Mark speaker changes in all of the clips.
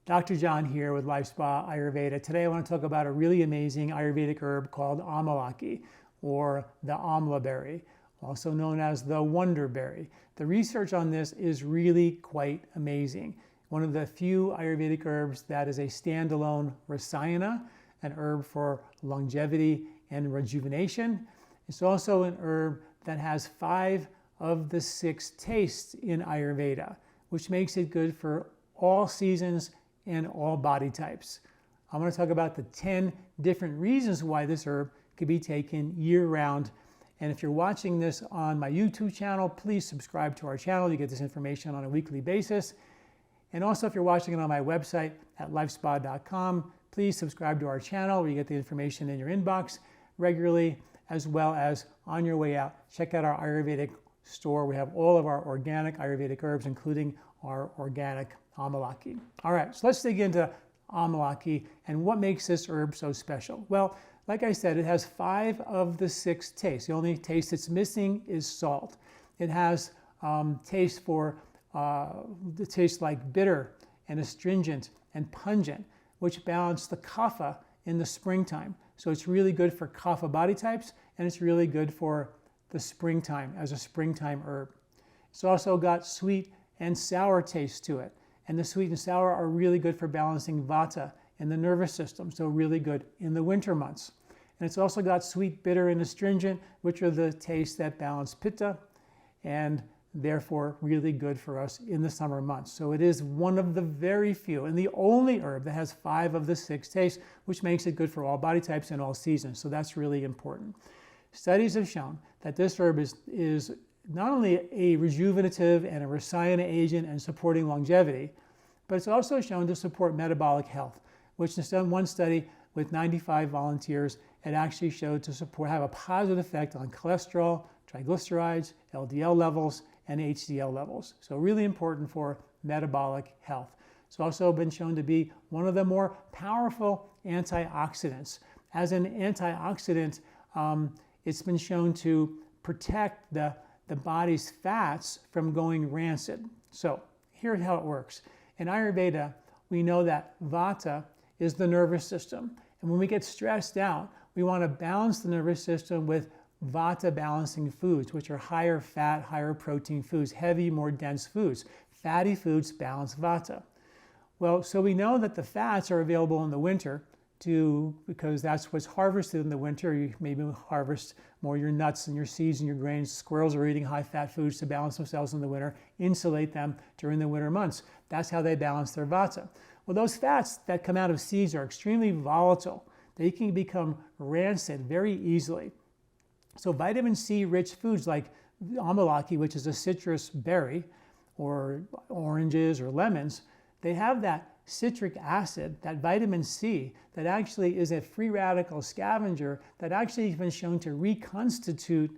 Speaker 1: Dr. John here with LifeSpa Ayurveda. Today I want to talk about a really amazing Ayurvedic herb called Amalaki, or the amla berry, also known as the wonder berry. The research on this is really quite amazing. One of the few Ayurvedic herbs that is a standalone rasayana, an herb for longevity and rejuvenation. It's also an herb that has 5 of the 6 tastes in Ayurveda, which makes it good for all seasons and all body types. I'm going to talk about the 10 different reasons why this herb could be taken year-round. And if you're watching this on my YouTube channel, please subscribe to our channel. You get this information on a weekly basis. And also, if you're watching it on my website at lifespa.com, please subscribe to our channel where you get the information in your inbox regularly, as well as on your way out, check out our Ayurvedic store. We have all of our organic Ayurvedic herbs, including our organic Amalaki. All right, so let's dig into Amalaki and what makes this herb so special. Well, like I said, it has 5 of the 6 tastes. The only taste it's missing is salt. It has taste for the taste like bitter and astringent and pungent, which balance the kapha in the springtime. So it's really good for kapha body types, and it's really good for the springtime as a springtime herb. It's also got sweet and sour taste to it. And the sweet and sour are really good for balancing vata in the nervous system, so really good in the winter months. And it's also got sweet, bitter, and astringent, which are the tastes that balance pitta, and therefore really good for us in the summer months. So it is one of the very few and the only herb that has 5 of the 6 tastes, which makes it good for all body types and all seasons. So that's really important. Studies have shown that this herb is not only a rejuvenative and a rasayana agent and supporting longevity, but it's also shown to support metabolic health, which in one study with 95 volunteers, it actually showed to have a positive effect on cholesterol, triglycerides, LDL levels, and HDL levels. So really important for metabolic health. It's also been shown to be one of the more powerful antioxidants. As an antioxidant, it's been shown to protect the body's fats from going rancid. So here's how it works. In Ayurveda, we know that vata is the nervous system. And when we get stressed out, we want to balance the nervous system with vata balancing foods, which are higher fat, higher protein foods, heavy, more dense foods. Fatty foods balance vata. Well, so we know that the fats are available in the winter because that's what's harvested in the winter. You maybe harvest more your nuts and your seeds and your grains. Squirrels are eating high-fat foods to balance themselves in the winter, insulate them during the winter months. That's how they balance their vata. Well, those fats that come out of seeds are extremely volatile. They can become rancid very easily. So vitamin C-rich foods like Amalaki, which is a citrus berry, or oranges or lemons, they have that citric acid, that vitamin C, that actually is a free radical scavenger that actually has been shown to reconstitute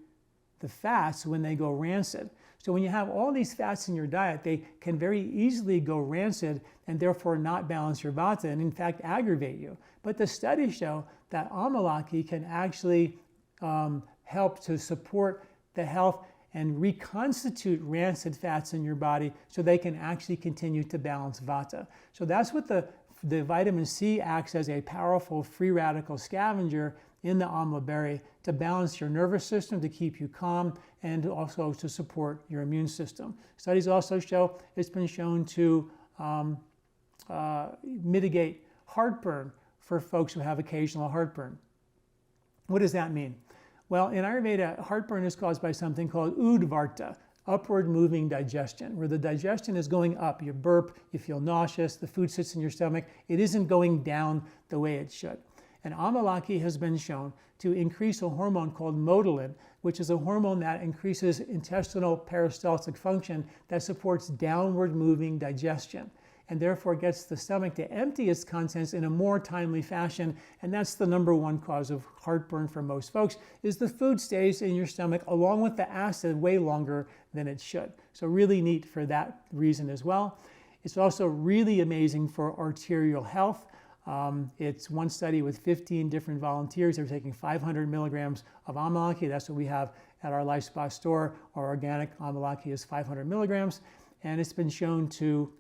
Speaker 1: the fats when they go rancid. So when you have all these fats in your diet, they can very easily go rancid and therefore not balance your vata and in fact aggravate you. But the studies show that Amalaki can actually help to support the health and reconstitute rancid fats in your body so they can actually continue to balance vata. So that's what the vitamin C acts as, a powerful free radical scavenger in the amla berry to balance your nervous system, to keep you calm, and also to support your immune system. Studies also show it's been shown to mitigate heartburn for folks who have occasional heartburn. What does that mean? Well, in Ayurveda, heartburn is caused by something called udvarta, upward moving digestion, where the digestion is going up. You burp, you feel nauseous, the food sits in your stomach. It isn't going down the way it should. And Amalaki has been shown to increase a hormone called motilin, which is a hormone that increases intestinal peristaltic function that supports downward moving digestion, and therefore gets the stomach to empty its contents in a more timely fashion. And that's the #1 cause of heartburn for most folks, is the food stays in your stomach along with the acid way longer than it should. So really neat for that reason as well. It's also really amazing for arterial health. It's one study with 15 different volunteers. They were taking 500 milligrams of Amalaki. That's what we have at our LifeSpa store. Our organic Amalaki is 500 milligrams. And it's been shown to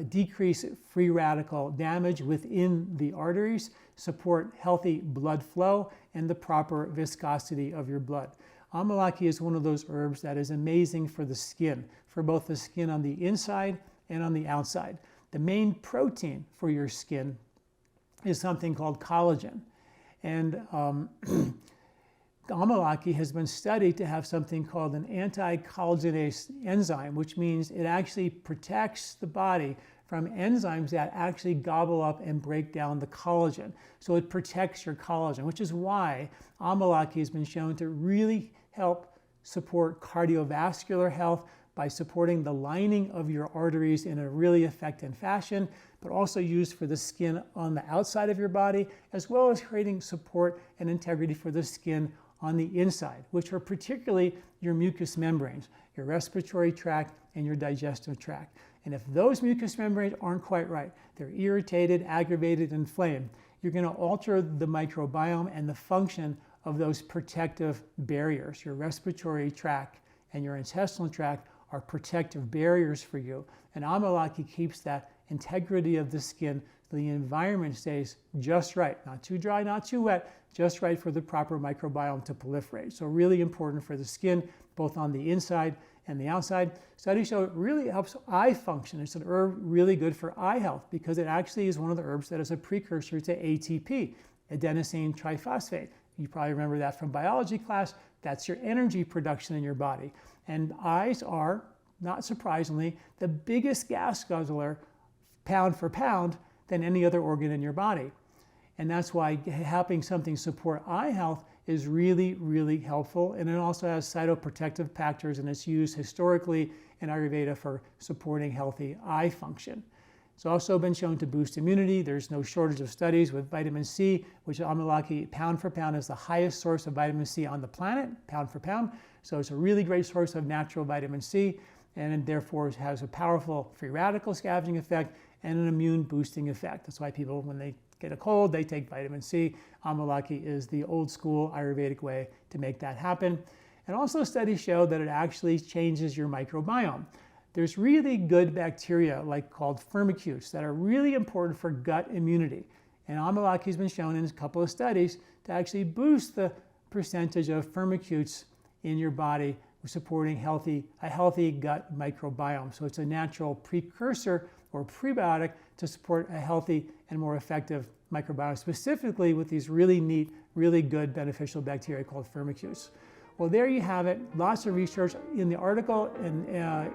Speaker 1: decrease free radical damage within the arteries, support healthy blood flow, and the proper viscosity of your blood. Amalaki is one of those herbs that is amazing for the skin, for both the skin on the inside and on the outside. The main protein for your skin is something called collagen. And Amalaki has been studied to have something called an anti-collagenase enzyme, which means it actually protects the body from enzymes that actually gobble up and break down the collagen. So it protects your collagen, which is why Amalaki has been shown to really help support cardiovascular health by supporting the lining of your arteries in a really effective fashion, but also used for the skin on the outside of your body, as well as creating support and integrity for the skin on the inside, which are particularly your mucous membranes, your respiratory tract, and your digestive tract. And if those mucous membranes aren't quite right, they're irritated, aggravated, inflamed, you're going to alter the microbiome and the function of those protective barriers. Your respiratory tract and your intestinal tract are protective barriers for you. And Amalaki keeps that integrity of the skin so the environment stays just right, not too dry, not too wet, just right for the proper microbiome to proliferate. So really important for the skin, both on the inside and the outside. Studies show it really helps eye function. It's an herb really good for eye health because it actually is one of the herbs that is a precursor to ATP, adenosine triphosphate. You probably remember that from biology class. That's your energy production in your body. And eyes are, not surprisingly, the biggest gas guzzler pound for pound than any other organ in your body. And that's why helping something support eye health is really, really helpful. And it also has cytoprotective factors, and it's used historically in Ayurveda for supporting healthy eye function. It's also been shown to boost immunity. There's no shortage of studies with vitamin C, which Amalaki, pound for pound, is the highest source of vitamin C on the planet, pound for pound. So it's a really great source of natural vitamin C, and therefore it has a powerful free radical scavenging effect and an immune boosting effect. That's why people, when they get a cold, they take vitamin C. Amalaki is the old school Ayurvedic way to make that happen. And also studies show that it actually changes your microbiome. There's really good bacteria called firmicutes that are really important for gut immunity. And Amalaki has been shown in a couple of studies to actually boost the percentage of firmicutes in your body, supporting a healthy gut microbiome. So it's a natural precursor or prebiotic to support a healthy and more effective microbiome, specifically with these really neat, really good beneficial bacteria called firmicutes. Well, there you have it. Lots of research in the article and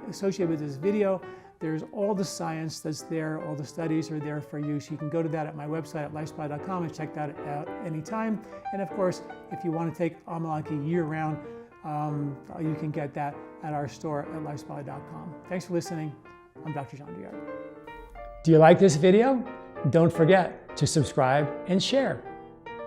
Speaker 1: associated with this video. There's all the science that's there. All the studies are there for you. So you can go to that at my website at lifespa.com and check that out anytime. And of course, if you want to take Amalaki year-round, you can get that at our store at lifespa.com. Thanks for listening. I'm Dr. John Douillard. Do you like this video? Don't forget to subscribe and share.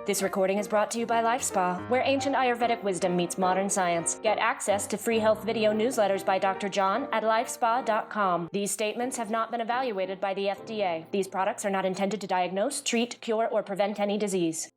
Speaker 2: This recording is brought to you by LifeSpa, where ancient Ayurvedic wisdom meets modern science. Get access to free health video newsletters by Dr. John at lifespa.com. These statements have not been evaluated by the FDA. These products are not intended to diagnose, treat, cure, or prevent any disease.